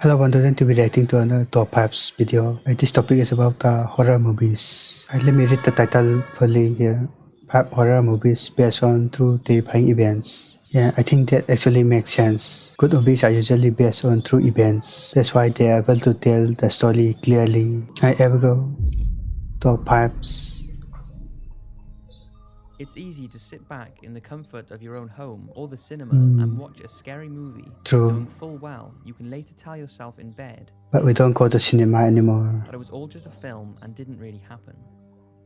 Hello, I'm going to be reacting to another top 5s video. This topic is about horror movies. Let me read the title fully here. 5 horror movies based on true terrifying events. Yeah, I think that actually makes sense. Good movies are usually based on true events. That's why they are able to tell the story clearly. I ever go. Top 5s. It's easy to sit back in the comfort of your own home or the cinema and watch a scary movie, knowing True. full well you can later tell yourself in bed But we don't go to cinema anymore. that it was all just a film and didn't really happen.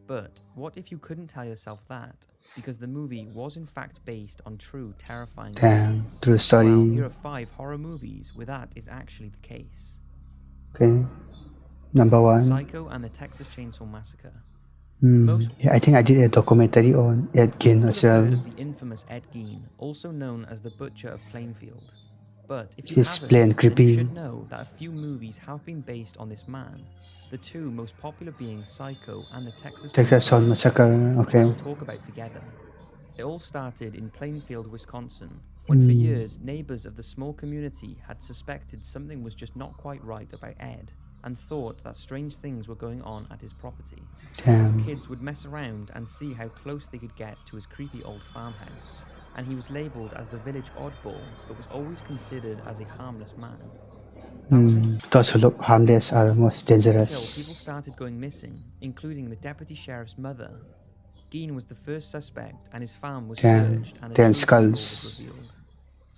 But what if you couldn't tell yourself that, because the movie was in fact based on true terrifying Damn, events? true story. Well, here are 5 horror movies where that is actually the case. Okay. Number 1. Psycho and the Texas Chainsaw Massacre. Yeah, I think I did a documentary on Ed Gein Most as will have heard well. of the infamous Ed Gein, also known as the Butcher of Plainfield. But if you He's haven't, plain then creepy. you should know that a few movies have been based on this man, the 2 most popular being Psycho and the Texas Chainsaw Massacre, which I okay. will talk about together. It all started in Plainfield, Wisconsin, when for years neighbors of the small community had suspected something was just not quite right about Ed, and thought that strange things were going on at his property. Damn. Kids would mess around and see how close they could get to his creepy old farmhouse, and he was labelled as the village oddball, but was always considered as a harmless man. Those who look harmless are most Until dangerous. people started going missing, including the deputy sheriff's mother. Gein was the first suspect, and his farm was Damn. searched, and a 10 true evil was skulls. revealed.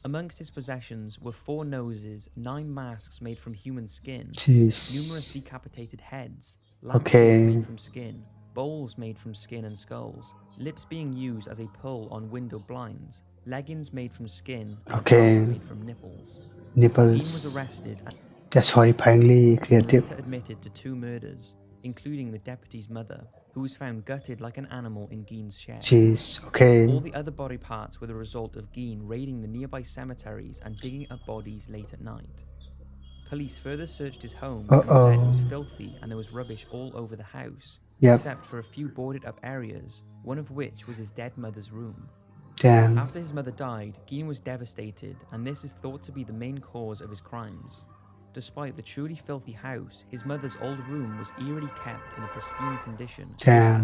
Amongst his possessions were 4 noses, 9 masks made from human skin, numerous Jeez. decapitated heads, lampshades Okay. made from skin, bowls made from skin and skulls, lips being used as a pull on window blinds, leggings made from skin, and Okay. belts made from nipples. Gein was Nipples. arrested and That's horrifyingly creative. later admitted to 2 murders, including the deputy's mother, who was found gutted like an animal in Gein's shed. Jeez. Okay. All the other body parts were the result of Gein raiding the nearby cemeteries and digging up bodies late at night. Police further searched his home and said it was filthy and there was rubbish all over the house, except for a few boarded up areas, one of which was his dead mother's room. Damn. After his mother died, Gein was devastated, and this is thought to be the main cause of his crimes. Despite the truly filthy house, his mother's old room was eerily kept in a pristine condition as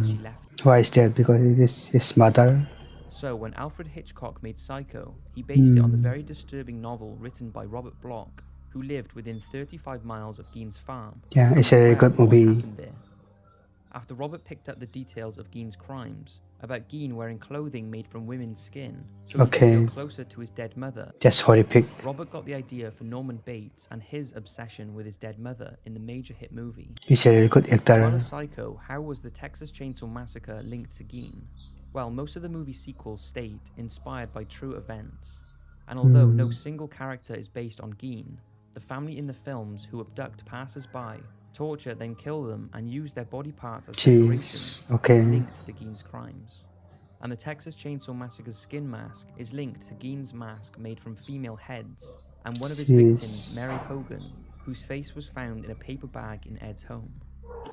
she Damn. left it. Why is that? Because it is his mother. So when Alfred Hitchcock made Psycho, he based it on the very disturbing novel written by Robert Bloch, who lived within 35 miles of Gein's farm. Yeah, it's a very good movie. After Robert picked up the details of Gein's crimes, about Gein wearing clothing made from women's skin, so he could feel closer to his dead mother, That's horrific. Robert got the idea for Norman Bates and his obsession with his dead mother in the major hit movie. He's a very good As well actor. as Psycho, how was the Texas Chainsaw Massacre linked to Gein? Well, most of the movie sequels state inspired by true events. And although no single character is based on Gein, the family in the films who abduct passers-by, torture, then kill them, and use their body parts as decorations is linked to Gein's crimes. And the Texas Chainsaw Massacre's skin mask is linked to Gein's mask made from female heads, and one of his victims, Mary Hogan, whose face was found in a paper bag in Ed's home.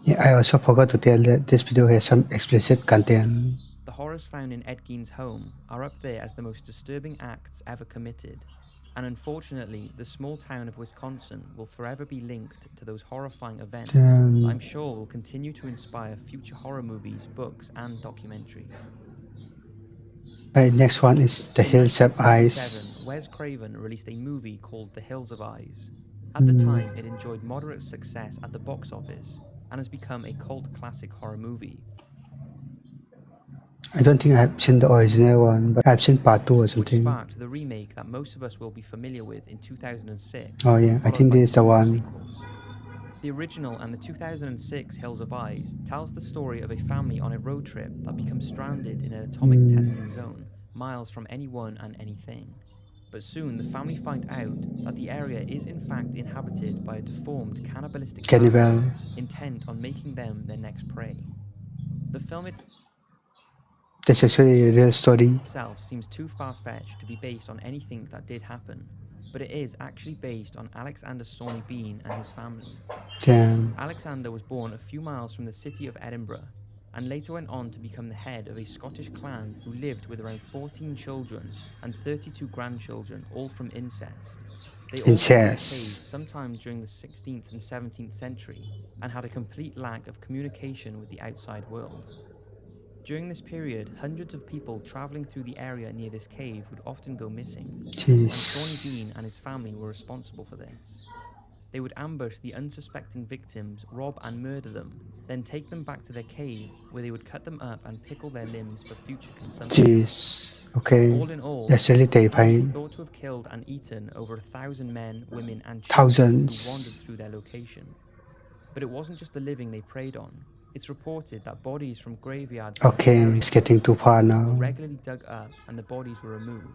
Yeah, I also forgot to tell that this video has some explicit content. The horrors found in Ed Gein's home are up there as the most disturbing acts ever committed, and unfortunately, the small town of Wisconsin will forever be linked to those horrifying events that I'm sure will continue to inspire future horror movies, books, and documentaries. Next one is The Hills Have Eyes. Wes Craven released a movie called The Hills of Eyes. At the time, it enjoyed moderate success at the box office and has become a cult classic horror movie. I don't think I've seen the original one, but I've seen part 2 or something. Which sparked the remake that most of us will be familiar with in 2006. Oh yeah, I think this is the one. Sequels. The original and the 2006 Hills of Eyes tells the story of a family on a road trip that becomes stranded in an atomic testing zone, miles from anyone and anything. But soon the family find out that the area is in fact inhabited by a deformed cannibalistic Cannibal, intent on making them their next prey. The film that's actually a real story. itself seems too far-fetched to be based on anything that did happen, but it is actually based on Alexander Sawney Bean and his family. Damn. Alexander was born a few miles from the city of Edinburgh, and later went on to become the head of a Scottish clan who lived with around 14 children and 32 grandchildren, all from incest. They all lived in caves Incest. sometime during the 16th and 17th century and had a complete lack of communication with the outside world. During this period, hundreds of people traveling through the area near this cave would often go missing, and Shawnee Jeez. Bean and his family were responsible for this. They would ambush the unsuspecting victims, rob and murder them, then take them back to their cave where they would cut them up and pickle their limbs for future consumption. Jeez. Okay. All in all, That's really he is terrifying. thought to have killed and eaten over 1,000 men, women, and children who Thousands. wandered through their location. But it wasn't just the living they preyed on. It's reported that bodies from graveyards in the Okay, area it's getting too far were now. regularly dug up and the bodies were removed.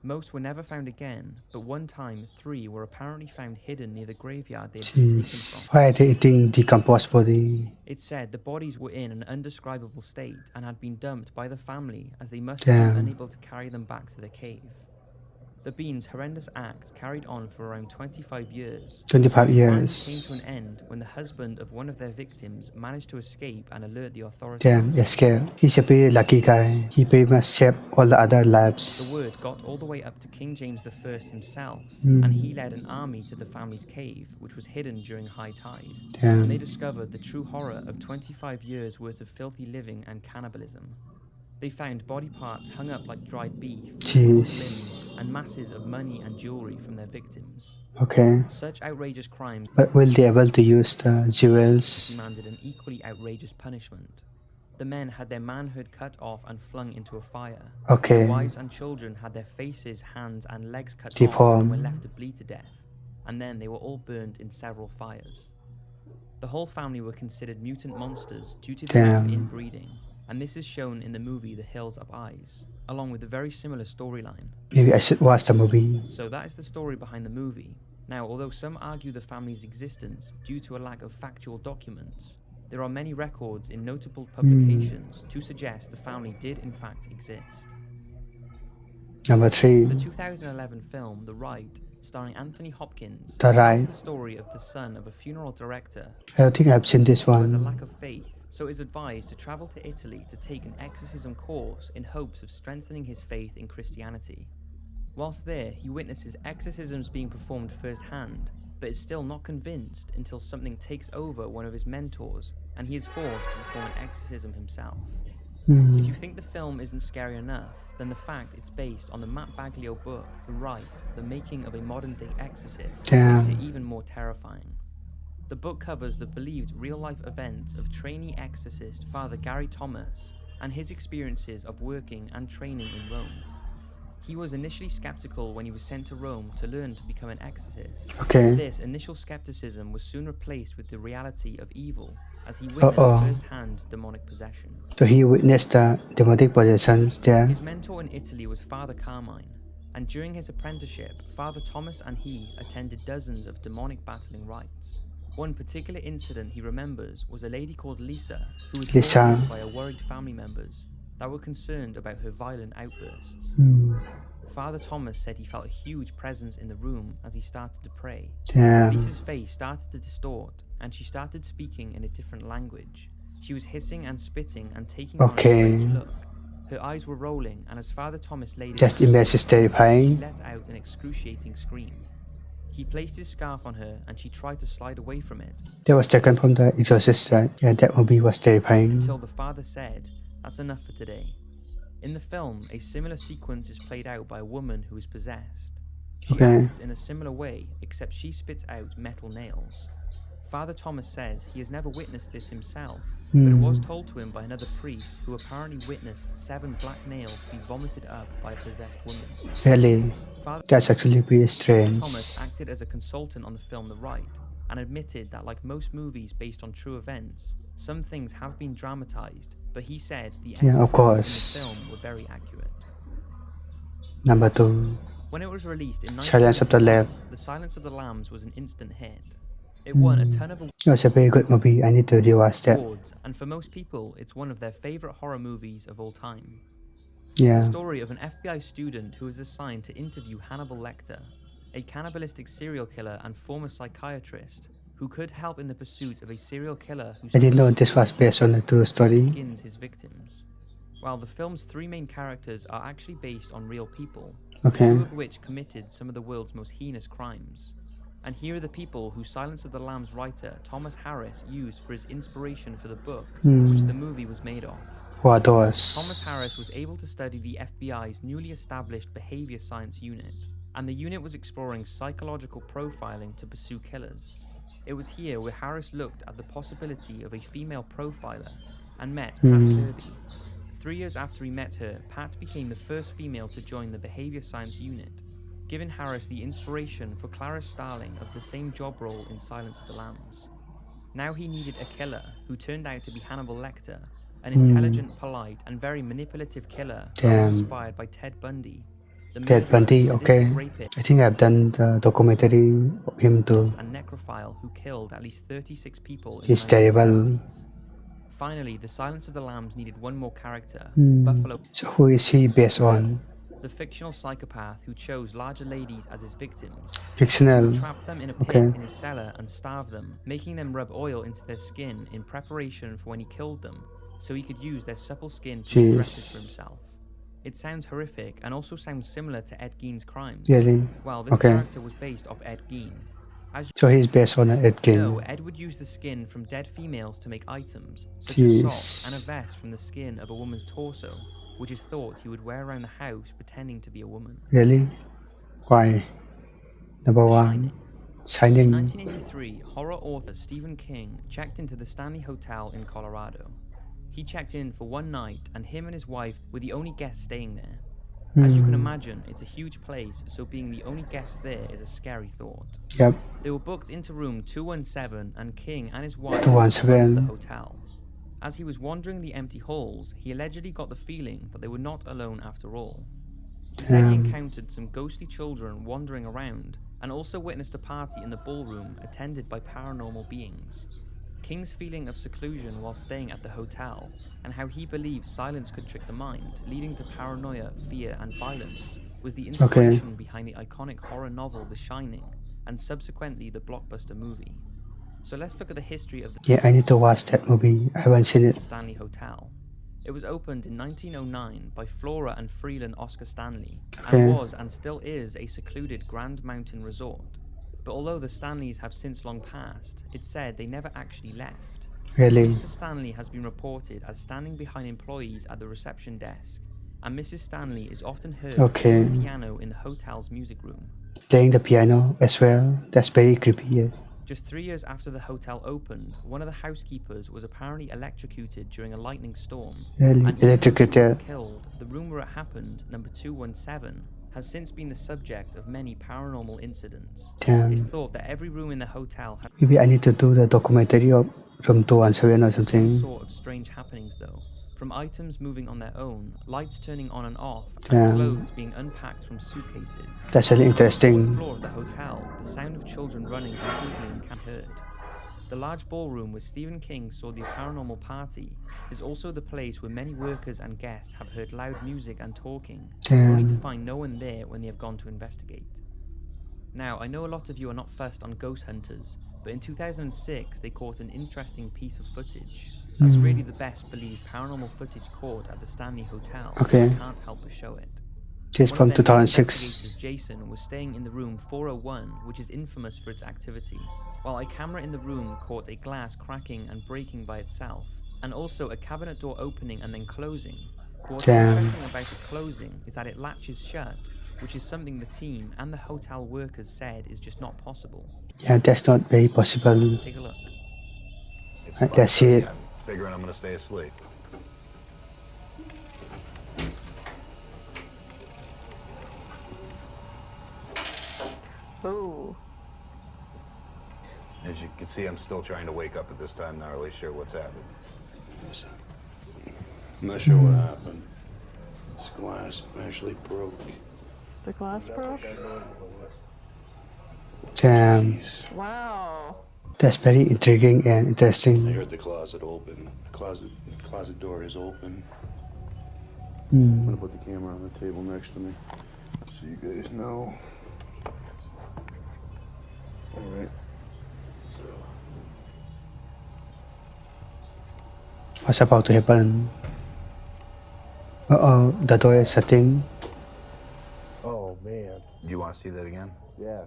Most were never found again, but one time 3 were apparently found hidden near the graveyard they had been taken Jeez. from. Why are they eating decomposed body? It's said the bodies were in an undescribable state and had been dumped by the family as they must have been Damn. unable to carry them back to the cave. The Beans' horrendous acts carried on for around 25 years. 25 Finally years. came to an end when the husband of one of their victims managed to escape and alert the authorities. Damn, escape. He's a pretty lucky guy. He pretty much saved all the other The lives. word got all the way up to King James I himself, Hmm. and he led an army to the family's cave, which was hidden during high tide. Damn. And they discovered the true horror of 25 years worth of filthy living and cannibalism. They found body parts hung up like dried beef, Jeez. limbs, and masses of money and jewelry from their victims. Okay. Such outrageous crimes But will they able to use the jewels? demanded an equally outrageous punishment. The men had their manhood cut off and flung into a fire. Okay. Their wives and children had their faces, hands, and legs cut off Deformed. and were left to bleed to death. And then they were all burned in several fires. The whole family were considered mutant monsters due to their Damn. inbreeding, and this is shown in the movie The Hills of Eyes, along with a very similar storyline. Maybe I should watch the movie. So that is the story behind the movie. Now, although some argue the family's existence due to a lack of factual documents, there are many records in notable publications to suggest the family did in fact exist. Number 3. The 2011 film The Rite, starring Anthony Hopkins, The tells Rite. the story of the son of a funeral director I don't think I've seen this who has a one. lack of faith, so is advised to travel to Italy to take an exorcism course in hopes of strengthening his faith in Christianity. Whilst there, he witnesses exorcisms being performed firsthand, but is still not convinced until something takes over one of his mentors and he is forced to perform an exorcism himself. If you think the film isn't scary enough, then the fact it's based on the Matt Baglio book, The Rite, The Making of a Modern-Day Exorcist, Damn. makes it even more terrifying. The book covers the believed real-life events of trainee exorcist Father Gary Thomas and his experiences of working and training in Rome. He was initially skeptical when he was sent to Rome to learn to become an exorcist. Okay. This initial skepticism was soon replaced with the reality of evil as he witnessed Uh-oh. first-hand demonic possession. So he witnessed the demonic possessions there. His mentor in Italy was Father Carmine, and during his apprenticeship, Father Thomas and he attended dozens of demonic battling rites. One particular incident he remembers was a lady called Lisa, who was Lisa. brought in by a worried family members that were concerned about her violent outbursts. Father Thomas said he felt a huge presence in the room as he started to pray. Damn. Lisa's face started to distort, and she started speaking in a different language. She was hissing and spitting and taking on a Okay. strange look. Her eyes were rolling, and as Father Thomas laid Just it image is she terrifying. let out an excruciating scream. He placed his scarf on her, and she tried to slide away from it, That was taken from the Exorcist, right? Yeah, that movie was terrifying. until the father said, "That's enough for today." In the film, a similar sequence is played out by a woman who is possessed. She Okay. acts in a similar way, except she spits out metal nails. Father Thomas says he has never witnessed this himself, but it was told to him by another priest who apparently witnessed 7 black nails be vomited up by a possessed woman. Really? Father That's actually pretty strange. Thomas acted as a consultant on the film The Rite and admitted that, like most movies based on true events, some things have been dramatized, but he said the Yeah, of exorcisms course. in the film were very accurate. Number 2. When it was released in Silence of the 1981, Lambs. The Silence of the Lambs was an instant hit. It won a ton of It was a very good movie. I need to rewatch that. awards, and for most people, it's one of their favorite horror movies of all time. It's the Yeah. story of an FBI student who is assigned to interview Hannibal Lecter, a cannibalistic serial killer and former psychiatrist who could help in the pursuit of a serial killer who I didn't know this was based on a true story. skins his victims. While the film's three main characters are actually based on real people, Okay. two of which committed some of the world's most heinous crimes. And here are the people who Silence of the Lambs writer Thomas Harris used for his inspiration for the book, which the movie was made of. What Thomas was? Harris was able to study the FBI's newly established behavior science unit, and the unit was exploring psychological profiling to pursue killers. It was here where Harris looked at the possibility of a female profiler and met Pat Kirby. 3 years after he met her, Pat became the first female to join the behavior science unit, giving Harris the inspiration for Clarice Starling of the same job role in Silence of the Lambs. Now he needed a killer who turned out to be Hannibal Lecter, an intelligent, polite, and very manipulative killer who was inspired by Ted Bundy, the Ted murderer, Bundy, sadistic okay. rapist, I think I've done the documentary of him too. and necrophile who killed at least 36 people in He's the 1970s. terrible. Finally, the Silence of the Lambs needed one more character, Hmm. Buffalo, So who is he based on? the fictional psychopath who chose larger ladies as his victims. He Fictional. would trap them in a pit Okay. in his cellar and starve them, making them rub oil into their skin in preparation for when he killed them, so he could use their supple skin to make dresses for Jeez. himself. It sounds horrific and also sounds similar to Ed Gein's crimes. Really? While this Okay. character was based off Ed Gein. As So he's based on Ed you Gein. know, Ed would use the skin from dead females to make items, such as socks and a Jeez. vest from the skin of a woman's torso, which is thought he would wear around the house pretending to be a woman. Really? Why? Number The one. Shining. In Shining. 1983, horror author Stephen King checked into the Stanley Hotel in Colorado. He checked in for one night, and him and his wife were the only guests staying there. As you can imagine, it's a huge place, so being the only guest there is a scary thought. Yep. They were booked into room 217, and King and his wife 217. left the hotel. As he was wandering the empty halls, he allegedly got the feeling that they were not alone after all. He said he encountered some ghostly children wandering around, and also witnessed a party in the ballroom attended by paranormal beings. King's feeling of seclusion while staying at the hotel, and how he believed silence could trick the mind, leading to paranoia, fear, and violence, was the inspiration behind the iconic horror novel The Shining, and subsequently the blockbuster movie. So let's look at the history of the Yeah, I need to watch that movie. I haven't seen it. Stanley Hotel. It was opened in 1909 by Flora and Freeland Oscar Stanley, Okay. and was and still is a secluded Grand Mountain resort. But although the Stanleys have since long passed, it's said they never actually left. Really? Mr. Stanley has been reported as standing behind employees at the reception desk, and Mrs. Stanley is often heard Okay. playing the piano in the hotel's music room. Playing the piano as well. That's very creepy. Yeah. Just 3 years after the hotel opened, one of the housekeepers was apparently electrocuted during a lightning storm. Really? And even though she Electrocuted. wasn't killed, the room where it happened, number 217, has since been the subject of many paranormal incidents. Damn. It's thought that every room in the hotel had Maybe I need to do the documentary of Room 217 or some something. sort of strange happenings though. From items moving on their own, lights turning on and off, Damn. and clothes being unpacked from suitcases. That's really On the interesting. floor of the hotel, the sound of children running and giggling can be heard. The large ballroom where Stephen King saw the paranormal party is also the place where many workers and guests have heard loud music and talking, only to Damn. find no one there when they have gone to investigate. Now, I know a lot of you are not fussed on ghost hunters, but in 2006 they caught an interesting piece of footage. That's really the best believed paranormal footage caught at the Stanley Hotel. Okay. I can't help but show it. This One from of their main 2006. investigators, Jason, was staying in the room 401, which is infamous for its activity, while a camera in the room caught a glass cracking and breaking by itself, and also a cabinet door opening and then closing. But what's Damn. interesting about it closing is that it latches shut, which is something the team and the hotel workers said is just not possible. Yeah, that's not very possible. Take a look. Right, let's see it. Figuring I'm gonna stay asleep. Ooh. As you can see, I'm still trying to wake up at this time, not really sure what's happening. I'm not sure what happened. This glass actually broke. The glass broke? Damn. Wow. That's very intriguing and I interesting. heard the closet open. Closet door is open. I'm gonna put the camera on the table next to me so you guys know. All right. What's about to happen? Uh-oh, the door is shutting. Oh man. Do you want to see that again? Yeah.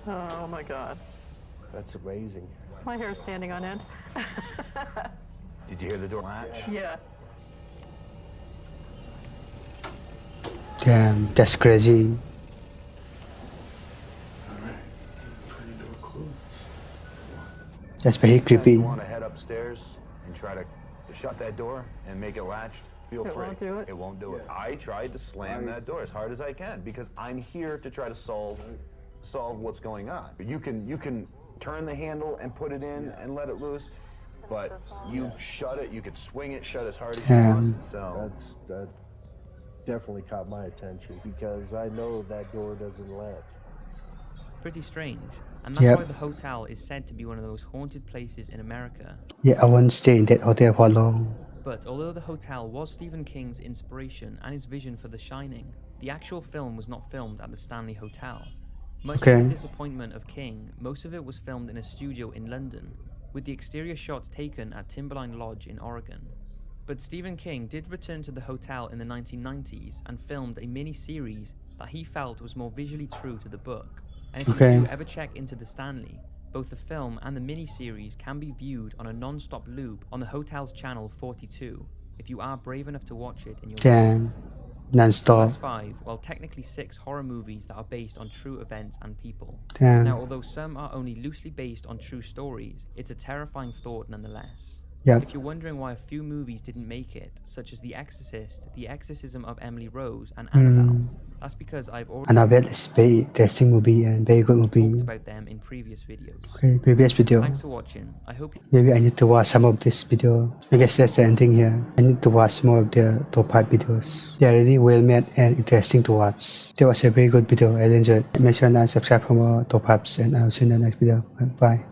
Oh my god. That's amazing. My hair's standing on end. Did you hear the door latch? Yeah. Damn, that's crazy. Pretty door closed. That's very creepy. You want to head upstairs and try to shut that door and make it latch? Feel It free. won't do it? It won't do it. I tried to slam that door as hard as I can because I'm here to try to solve what's going on. You can turn the handle and put it in and let it loose, but you shut it. You could swing it shut as hard as you want. So That definitely caught my attention because I know that door doesn't latch. Pretty strange, and that's Yep. why the hotel is said to be one of the most haunted places in America. Yeah, I won't stay in that hotel for long. But although the hotel was Stephen King's inspiration and his vision for The Shining, the actual film was not filmed at the Stanley Hotel. Much to Okay. the disappointment of King, most of it was filmed in a studio in London, with the exterior shots taken at Timberline Lodge in Oregon. But Stephen King did return to the hotel in the 1990s and filmed a mini-series that he felt was more visually true to the book. And if Okay. you do ever check into the Stanley, both the film and the mini-series can be viewed on a non-stop loop on the hotel's channel 42, if you are brave enough to watch it in your Damn, non-stop. That's 5, well technically 6 horror movies that are based on true events and people. Damn. Now although some are only loosely based on true stories, it's a terrifying thought nonetheless. Yep. If you're wondering why a few movies didn't make it, such as The Exorcist, The Exorcism of Emily Rose, and Annabelle, that's because I've already Annabelle is very interesting movie and very good talked movie. about them in previous videos. Okay, previous video. Thanks for watching. I hope you Maybe I need to watch some of this video. I guess that's the ending here. I need to watch more of their top 5 videos. They are really well made and interesting to watch. That was a very good video. I enjoyed it. Make sure to subscribe for more top 5s and I'll see you in the next video. Bye.